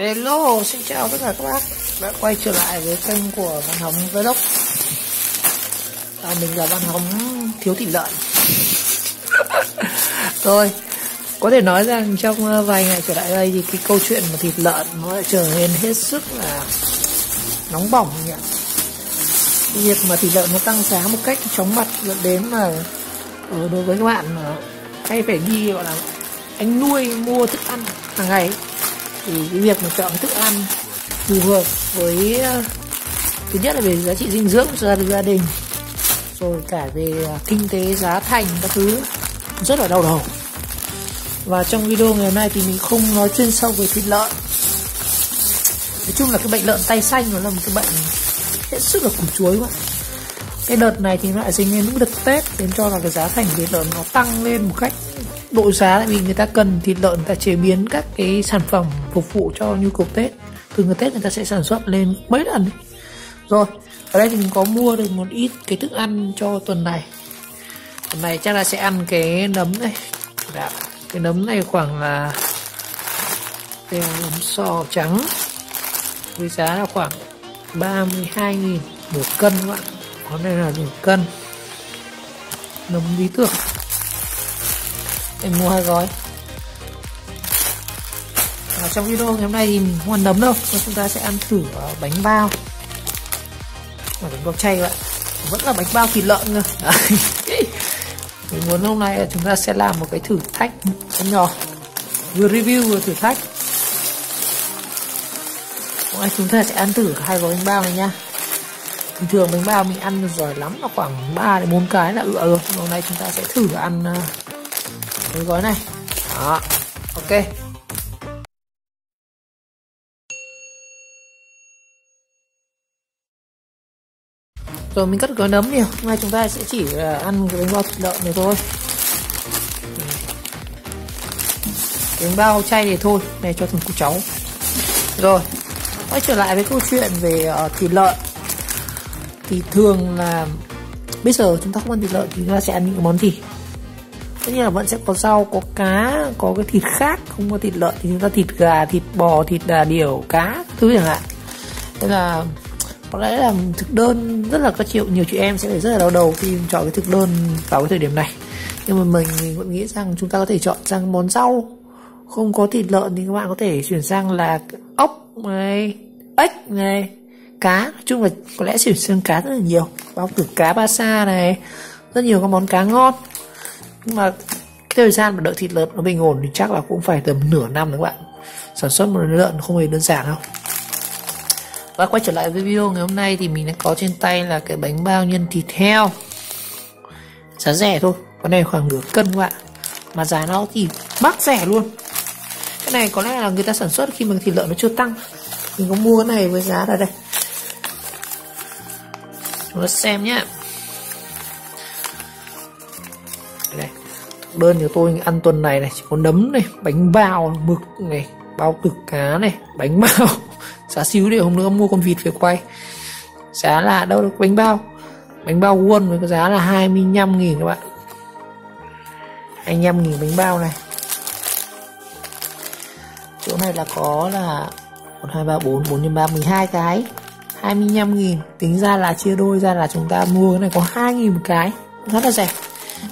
Hello, xin chào tất cả các bác đã quay trở lại với kênh của Văn Hóng Vlog. Mình là Văn Hóng thiếu thịt lợn. Rồi, có thể nói rằng trong vài ngày trở lại đây thì cái câu chuyện mà thịt lợn nó lại trở nên hết sức là nóng bỏng nhỉ. Cái việc mà thịt lợn nó tăng giá một cách chóng mặt dẫn đến mà đối với các bạn hay phải đi gọi là anh nuôi mua thức ăn hàng ngày, thì cái việc mà chọn thức ăn phù hợp với thứ nhất là về giá trị dinh dưỡng cho gia đình, rồi cả về kinh tế giá thành các thứ rất là đau đầu. Và trong video ngày hôm nay thì mình không nói chuyên sâu về thịt lợn. Nói chung là cái bệnh lợn tay xanh nó là một cái bệnh hết sức là củ chuối mà. Cái đợt này thì nó lại dính đến đúng đợt Tết, đến cho là cái giá thành thịt lợn nó tăng lên một cách đội giá, tại vì người ta cần thịt lợn, người ta chế biến các cái sản phẩm phục vụ cho nhu cầu Tết. Từ ngày Tết người ta sẽ sản xuất lên mấy lần. Rồi, ở đây thì mình có mua được một ít cái thức ăn cho tuần này. Tuần này chắc là sẽ ăn cái nấm này. Đã. Cái nấm này khoảng là nấm sò trắng với giá là khoảng 32.000 một cân các bạn. Con này là 1 cân. Nấm lý tưởng. Em mua 2 gói. Trong video ngày hôm nay thì mình không ăn nấm đâu, chúng ta sẽ ăn thử bánh bao. Bánh bao chay các bạn, vẫn là bánh bao thịt lợn cơ. Mình muốn hôm nay chúng ta sẽ làm một cái thử thách nhỏ, vừa review vừa thử thách. Hôm nay chúng ta sẽ ăn thử 2 gói bánh bao này nha. Bình thường bánh bao mình ăn giỏi lắm là khoảng 3 đến 4 cái là ựa rồi. Hôm nay chúng ta sẽ thử ăn cái gói này. Đó, ok. Rồi mình cắt gói nấm đi. Hôm nay chúng ta sẽ chỉ ăn cái bánh bao thịt lợn này thôi. Cái bánh bao chay này thôi, này cho thằng cu cháu. Rồi, quay trở lại với câu chuyện về thịt lợn. Thì thường là bây giờ chúng ta không ăn thịt lợn thì chúng ta sẽ ăn những cái món gì? Tất nhiên là vẫn sẽ có rau, có cá, có cái thịt khác. Không có thịt lợn thì chúng ta thịt gà, thịt bò, thịt điểu, cá, thứ chẳng hạn. Thế là có lẽ là thực đơn rất là nhiều chị em sẽ phải rất là đau đầu khi chọn cái thực đơn vào cái thời điểm này. Nhưng mà mình vẫn nghĩ rằng chúng ta có thể chọn sang món rau. Không có thịt lợn thì các bạn có thể chuyển sang là ốc này, ếch này, cá. Nói chung là có lẽ chuyển sang cá rất là nhiều, bao tử cá ba sa này, rất nhiều các món cá ngon. Nhưng mà cái thời gian mà đợi thịt lợn nó bình ổn thì chắc là cũng phải tầm nửa năm đấy các bạn. Sản xuất một lợn không hề đơn giản đâu. Và quay trở lại với video ngày hôm nay thì mình đã có trên tay là cái bánh bao nhân thịt heo. Giá rẻ thôi, cái này khoảng nửa cân các bạn. Mà giá nó thì mắc rẻ luôn. Cái này có lẽ là người ta sản xuất khi mà thịt lợn nó chưa tăng. Mình có mua cái này với giá là đây. Chúng ta xem nhá. Đây, đơn của tôi ăn tuần này này chỉ có nấm này, bánh bao, mực này, bao tử cá này, bánh bao. Giá xíu để hôm nữa mua con vịt về quay. Giá là đâu được bánh bao. Bánh bao won với cái giá là 25.000 các bạn. 25.000 bánh bao này. Chỗ này là có là 1, 2, 3, 4, 4 x 3, 12 cái 25.000. Tính ra là chia đôi ra là chúng ta mua cái này có 2.000 một cái, rất là rẻ.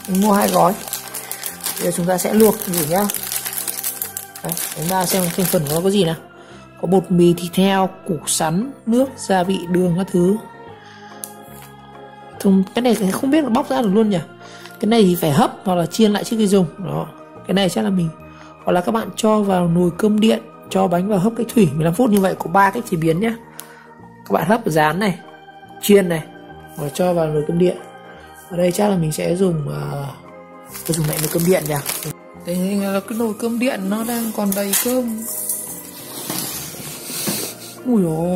Mình mua 2 gói. Bây giờ chúng ta sẽ luộc thử nhá. Đấy, bánh bao xem thành phần của nó có gì nào. Có bột mì, thịt heo, củ sắn, nước, gia vị, đường các thứ. Cái này không biết là bóc ra được luôn nhỉ. Cái này thì phải hấp hoặc là chiên lại trước khi dùng. Đó. Cái này chắc là mình, hoặc là các bạn cho vào nồi cơm điện, cho bánh vào hấp cách thủy 15 phút. Như vậy có 3 cách chế biến nhé. Các bạn hấp rán này, chiên này, và cho vào nồi cơm điện. Ở đây chắc là mình sẽ dùng lại nồi cơm điện nhỉ. Tình hình là cái nồi cơm điện nó đang còn đầy cơm. Ui dồi,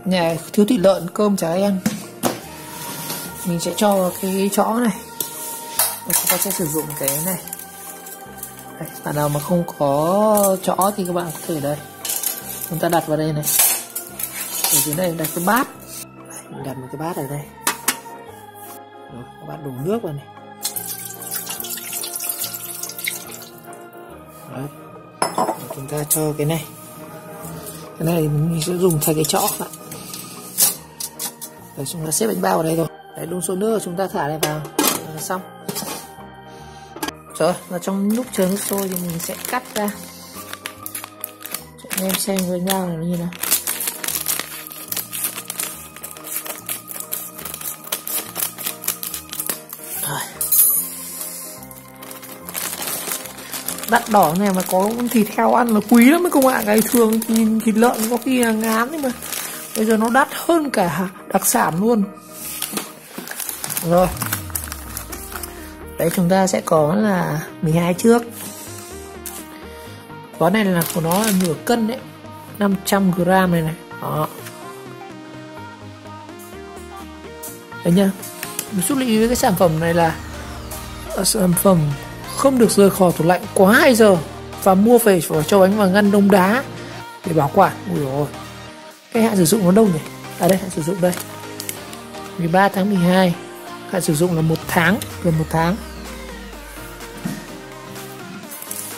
nhà thiếu thịt lợn cơm chả ai ăn. Mình sẽ cho vào cái chõ này. Chúng ta sẽ sử dụng cái này. Đây, bạn nào mà không có chõ thì các bạn có thể đây, chúng ta đặt vào đây này. Ở dưới đây đặt cái bát. Đây, mình đặt một cái bát ở đây. Rồi, các bạn đổ nước vào này. Đấy. Chúng ta cho cái này. Cái này mình sẽ dùng thay cái chõ các bạn. Rồi chúng ta xếp bánh bao vào đây rồi. Đấy, đun sôi nước chúng ta thả này vào là xong. Rồi, và trong lúc chờ nước sôi thì mình sẽ cắt ra cho anh em xem với nhau là như nào. Rồi. Đắt đỏ này mà có thịt heo ăn là quý lắm mấy các bạn. Ngày thường nhìn thịt lợn có khi là ngán đấy mà bây giờ nó đắt hơn cả đặc sản luôn. Rồi. Đấy, chúng ta sẽ có là 12 trước. Gói này là của nó là nửa cân đấy, 500g này này. Đó. Đấy nhá. Mình chút lưu ý với cái sản phẩm này là sản phẩm không được rời khỏi tủ lạnh quá 2 giờ và mua về cho bánh vào ngăn đông đá để bảo quản. Ui dồi ôi. Cái hạn sử dụng nó đâu nhỉ? À đây, hạn sử dụng đây. 13 tháng 12. Hạn sử dụng là 1 tháng, gần 1 tháng.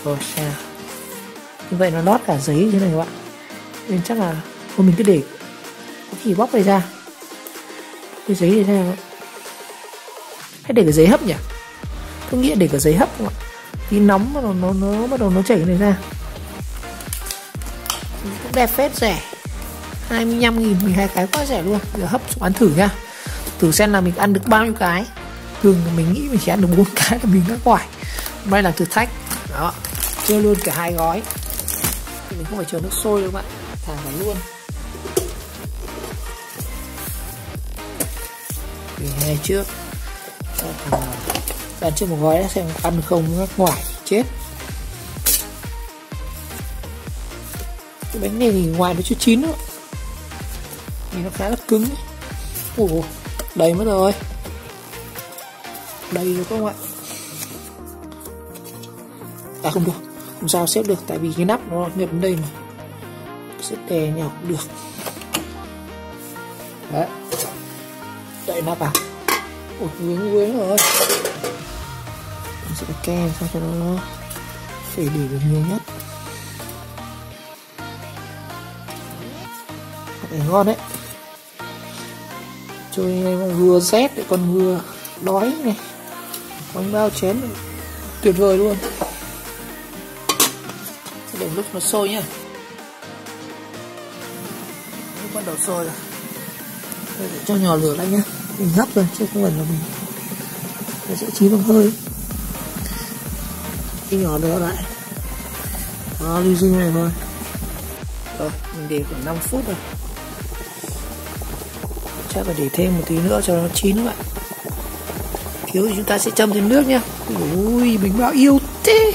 Rồi xem. Như vậy nó lót cả giấy thế này các bạn. Nên chắc là thôi mình cứ để có khi bóc này ra. Cái giấy này ra. Hay để cái giấy hấp nhỉ? Tôi nghĩ để cái giấy hấp không ạ? Tí nóng mà nó bắt đầu nó chảy cái này ra. Cũng đẹp phết, rẻ. 25.000 12 cái quá rẻ luôn. Giờ hấp xuống ăn thử nha. Thử xem là mình ăn được bao nhiêu cái. Thường mình nghĩ mình chỉ ăn được 4 cái là mình đã quải. May là thử thách. Đó. Chơi luôn cả 2 gói. Mình không phải chờ nước sôi đâu các bạn. Thả vào luôn. 12 trước. Ăn trước một gói xem ăn được không, nó ngoài chết. Cái bánh này thì ngoài nó chưa chín nữa vì nó khá là cứng. Ủa, đầy mất rồi. Đầy rồi các bạn. À không được, không sao xếp được tại vì cái nắp nó nhập đến đây mà. Sẽ đè nhọc được. Đấy. Đậy nắp vào. Ủa, vướng rồi. Mình sẽ kem sao cho nó phải để được nhiều nhất. Để ngon đấy. Chơi vừa rét lại còn vừa đói này. Bánh bao chén này. Tuyệt vời luôn. Để lúc nó sôi nhá. Lúc bắt đầu sôi rồi. Để cho nhỏ lửa lại nhá. Mình hấp rồi chứ không phải là mình sẽ chín bằng hơi. Cái nhỏ lửa lại. Đó, lưu dư này thôi. Rồi, mình để khoảng 5 phút rồi. Chắc phải để thêm một tí nữa cho nó chín các bạn. Thiếu thì chúng ta sẽ châm thêm nước nhá. Ui, bánh bao yêu thế.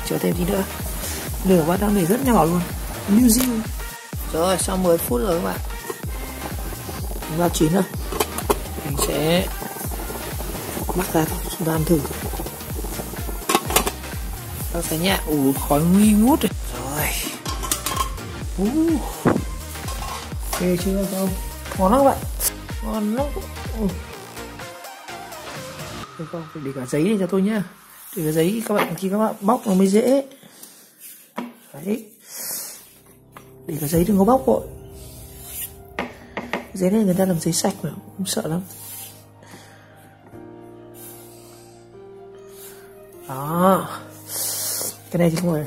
Chờ thêm tí nữa. Lửa bắt đang để rất nhỏ luôn. Lưu dư. Rồi, sau 10 phút rồi các bạn. Bánh bao chín rồi. Mình sẽ mắc ra thôi, chúng ta ăn thử. Sao thấy nhá. Khói nghi ngút rồi. Ok chưa không? Ngon lắm các bạn. Ngon lắm. Không, phải để cả giấy này cho tôi nhá. Để cái giấy các bạn khi các bạn bóc nó mới dễ. Đấy. Để cái giấy đừng có bóc vội. Giấy này người ta làm giấy sạch mà, không sợ lắm. Đó. Cái này thì không phải.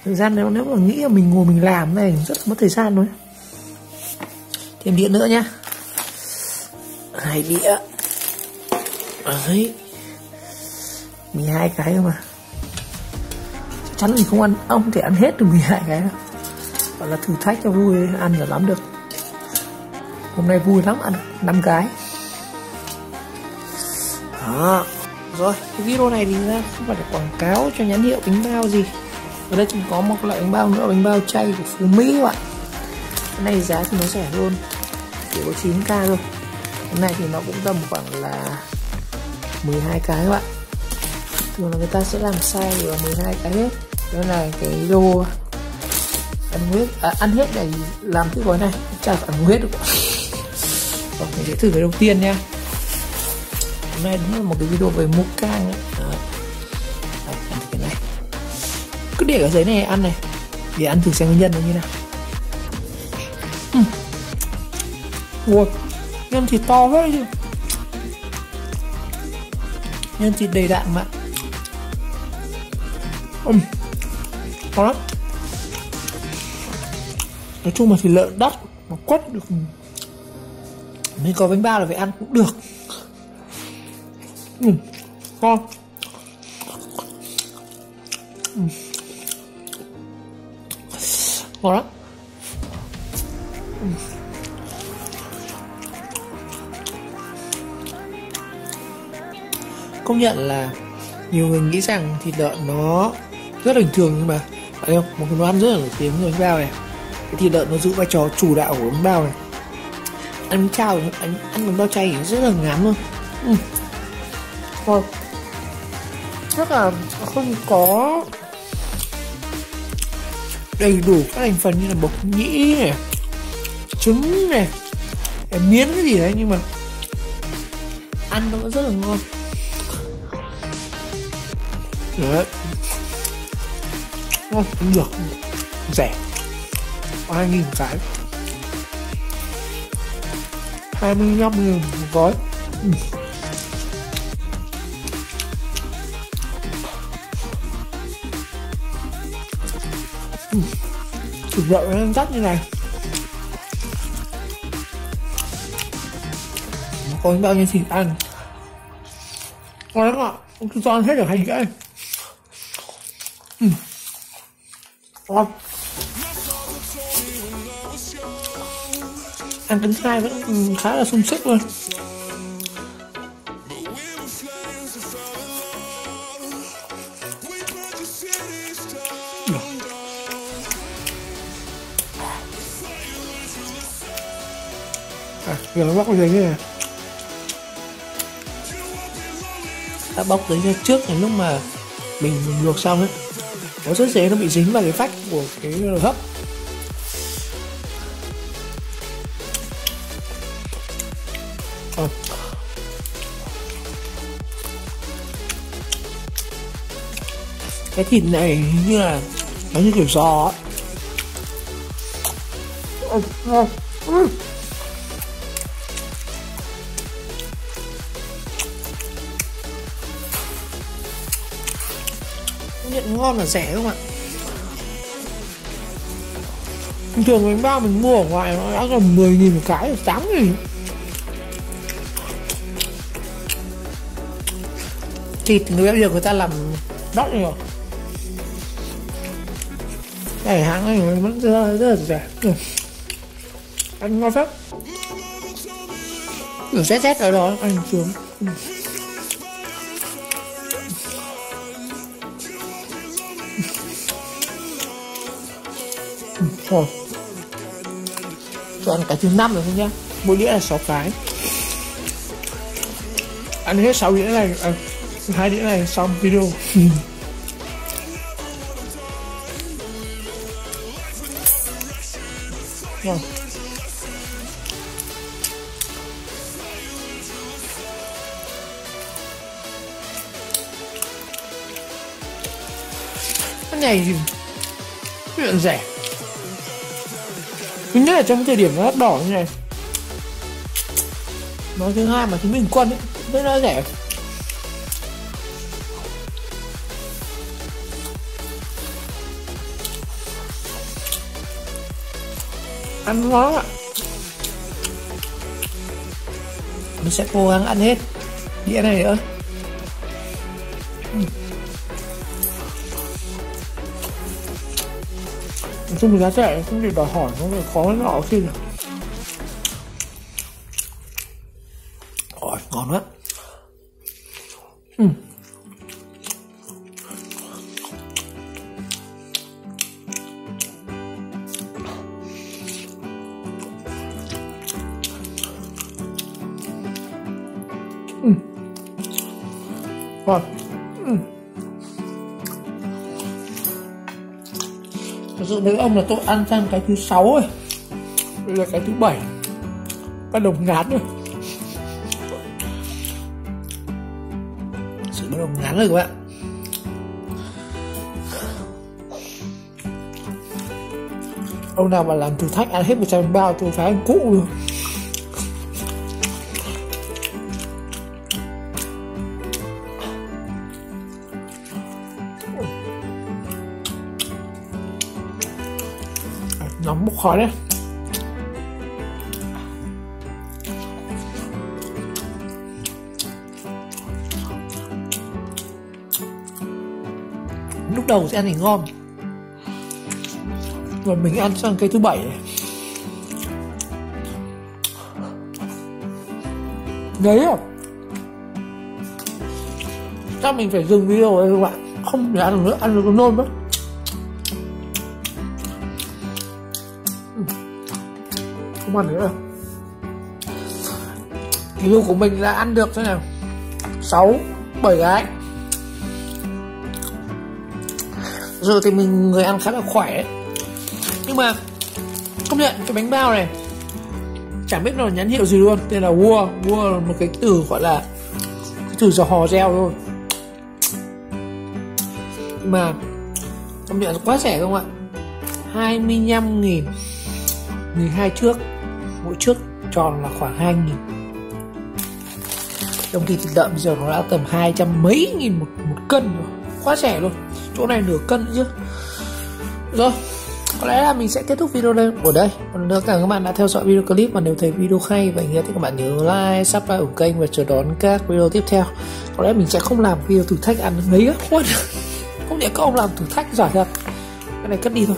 Thời gian nếu mà nghĩ là mình ngồi mình làm này rất là mất thời gian thôi. Thêm đĩa nữa nhá. 2 đĩa. Đấy. 12 cái thôi mà. Chắc chắn mình không ăn, ông không thể ăn hết được 12 cái đâu. Gọi là thử thách cho vui, ăn là lắm được. Hôm nay vui lắm, ăn 5 cái. Đó. Rồi, cái video này thì ra không phải là quảng cáo cho nhãn hiệu bánh bao gì. Ở đây chúng có một loại bánh bao nữa, bánh bao chay của Phú Mỹ các bạn. Cái này giá thì nó rẻ hơn, chỉ có 9k thôi. Cái này thì nó cũng tầm khoảng là 12 cái các bạn. Thường là người ta sẽ làm sai là 12 cái hết. Đó là cái video ăn hết này làm cái gói này chả ăn hết được. Rồi, mình sẽ thử cái đầu tiên nha. Hôm nay đúng là một cái video về mocha nhé. Cái này cứ để ở giấy này ăn này. để ăn thử xem cái nhân nó như nào. Ui, nhân thịt to hết chứ, nhân thịt đầy đặn mà. Ngon lắm. Nói chung là thịt lợn đắt mà quất được nên có bánh bao là phải ăn cũng được. Ngon. Ngon lắm. Công nhận là nhiều người nghĩ rằng thịt lợn nó rất là bình thường, nhưng mà thấy không, một cái món ăn rất là nổi tiếng của bánh bao này. Cái thịt lợn nó giữ vai trò chủ đạo của bánh bao này. Ăn chao ăn bánh bao chay rất là ngán luôn. Ngon. Rất là không có đầy đủ các thành phần như là bột nhĩ này, trứng này, miến cái gì đấy, nhưng mà ăn nó vẫn rất là ngon. Đấy. Ngon, cũng được, rẻ, có 2.000 một cái, 25.000 một gói. Thịt lợn nó đắt như này, có bao nhiêu thịt ăn ngon lắm ạ, không cho ăn hết được 2 đĩa. Ngon. Ăn cánh hai vẫn khá là sung sức luôn. Giờ nó bóc cái giấy này, đã bóc giấy ra trước là lúc mà mình luộc xong ấy, nó rất dễ nó bị dính vào cái vách của cái nồi hấp. Cái thịt này hình như là nó như kiểu giò ấy. Nhận ngon là rẻ không ạ? Bình thường bánh bao mình mua ở ngoài nó đã gần 10.000 một cái, 8.000. Thịt người bây giờ người ta làm đắt rồi. Cái hãng này vẫn rất là rẻ. Ăn ngon phết. Kiểu rét ở đó ăn xuống. Rồi. Cho ăn cái thứ 5 rồi thôi nhá. Mỗi đĩa là 6 cái. Ăn hết 6 đĩa này, 2 đĩa này xong video. Rồi. Cái này thì chuyện rẻ. Thứ nhất là trong thời điểm nó đắt đỏ như này. Nói thứ hai mà tính bình quân ấy, rất là rẻ. Ăn ngon ạ. Mình sẽ cố gắng ăn hết đĩa này nữa. Nói chung giá rẻ không thể đòi hỏi nó phải khó nọ khi được. Ôi, ngon quá. Ngon. Thật sự với ông là tôi ăn sang cái thứ 6 rồi. Đây là cái thứ 7. Bắt đầu ngán rồi. Sự bắt đầu ngán rồi các bạn. Ông nào mà làm thử thách ăn hết 100 bánh bao tôi phá anh cụ luôn. Nóng bốc khói đấy. Lúc đầu sẽ ăn thì ngon, rồi mình ăn sang cái thứ 7 này. Đấy à, chắc mình phải dừng video đây các bạn, không thể ăn được nữa, ăn được nôn mất. Không ăn nữa. Kỷ lục của mình là ăn được thế nào 6-7 cái. Giờ thì mình người ăn khá là khỏe đấy. Nhưng mà công nhận cái bánh bao này chẳng biết nó nhãn hiệu gì luôn, tên là Wua là một cái từ gọi là cái từ giò hò reo thôi. Nhưng mà công nhận quá rẻ không ạ, 25.000. Mình hai trước, mỗi trước tròn là khoảng 2.000. Trong khi thịt lợn bây giờ nó đã tầm 200 mấy nghìn một cân rồi, quá rẻ luôn. Chỗ này nửa cân nữa chứ. Rồi, có lẽ là mình sẽ kết thúc video đây ở đây. Còn nữa cảm ơn các bạn đã theo dõi video clip, và nếu thấy video hay và ý nghĩa thì các bạn nhớ like, subscribe ủng kênh và chờ đón các video tiếp theo. Có lẽ mình sẽ không làm video thử thách ăn ngấy quá. Không lẽ các ông làm thử thách giỏi thật. Cái này cất đi thôi.